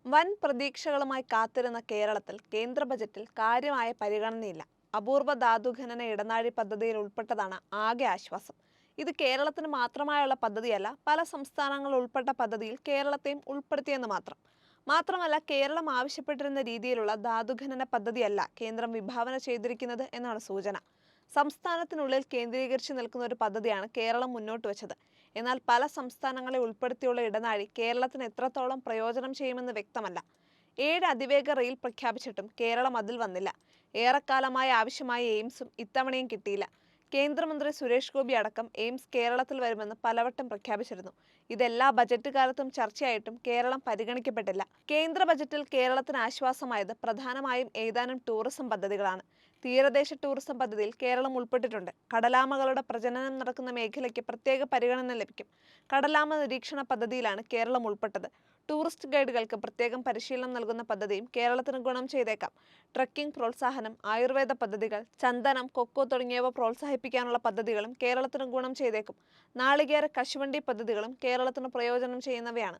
വൻ പ്രതീക്ഷകളുമായി കാത്തിരുന്ന കേരളത്തിൽ കേന്ദ്ര ബജറ്റിൽ കാര്യമായ പരിഗണനയില്ല. അപൂർവ ധാതുഖനന ഇടനാഴി പദ്ധതിയിൽ ഉൾപ്പെട്ടതാണ് ആകെ ആശ്വാസം. ഇത് കേരളത്തിന് മാത്രമായുള്ള പദ്ധതിയല്ല, പല സംസ്ഥാനങ്ങൾ ഉൾപ്പെട്ട പദ്ധതിയിൽ കേരളത്തെയും ഉൾപ്പെടുത്തിയെന്ന് മാത്രം. മാത്രമല്ല, കേരളം ആവശ്യപ്പെട്ടിരുന്ന രീതിയിലുള്ള ധാതുഖനന പദ്ധതിയല്ല കേന്ദ്രം വിഭാവന ചെയ്തിരിക്കുന്നത് എന്നാണ് സൂചന. സംസ്ഥാനത്തിനുള്ളിൽ കേന്ദ്രീകരിച്ച് നിൽക്കുന്ന ഒരു പദ്ധതിയാണ് കേരളം മുന്നോട്ട് വെച്ചത്. എന്നാൽ പല സംസ്ഥാനങ്ങളെ ഉൾപ്പെടുത്തിയുള്ള ഇടനാഴി കേരളത്തിന് എത്രത്തോളം പ്രയോജനം ചെയ്യുമെന്ന് വ്യക്തമല്ല. 7 അതിവേഗ റെയിൽ പ്രഖ്യാപിച്ചിട്ടും കേരളം അതിൽ വന്നില്ല. ഏറെക്കാലമായ ആവശ്യമായ എയിംസും ഇത്തവണയും കിട്ടിയില്ല. കേന്ദ്രമന്ത്രി സുരേഷ് ഗോപി അടക്കം എയിംസ് കേരളത്തിൽ വരുമെന്ന് പലവട്ടം പ്രഖ്യാപിച്ചിരുന്നു. ഇതെല്ലാ ബജറ്റ് കാലത്തും ചർച്ചയായിട്ടും കേരളം പരിഗണിക്കപ്പെട്ടില്ല. കേന്ദ്ര ബജറ്റിൽ കേരളത്തിന് ആശ്വാസമായത് പ്രധാനമായും ഏതാനും ടൂറിസം പദ്ധതികളാണ്. തീരദേശ ടൂറിസം പദ്ധതിയിൽ കേരളം ഉൾപ്പെട്ടിട്ടുണ്ട്. കടലാമകളുടെ പ്രജനനം നടക്കുന്ന മേഖലയ്ക്ക് പ്രത്യേക പരിഗണന ലഭിക്കും. കടലാമ നിരീക്ഷണ പദ്ധതിയിലാണ് കേരളം ഉൾപ്പെട്ടത്. ടൂറിസ്റ്റ് ഗൈഡുകൾക്ക് പ്രത്യേകം പരിശീലനം നൽകുന്ന പദ്ധതിയും കേരളത്തിന് ഗുണം ചെയ്തേക്കാം. ട്രക്കിംഗ് പ്രോത്സാഹനം, ആയുർവേദ പദ്ധതികൾ, ചന്ദനം, കൊക്കോ തുടങ്ങിയവ പ്രോത്സാഹിപ്പിക്കാനുള്ള പദ്ധതികളും കേരളത്തിന് ഗുണം ചെയ്തേക്കും. നാളികേര, കശുവണ്ടി പദ്ധതികളും കേരളത്തിന് പ്രയോജനം ചെയ്യുന്നവയാണ്.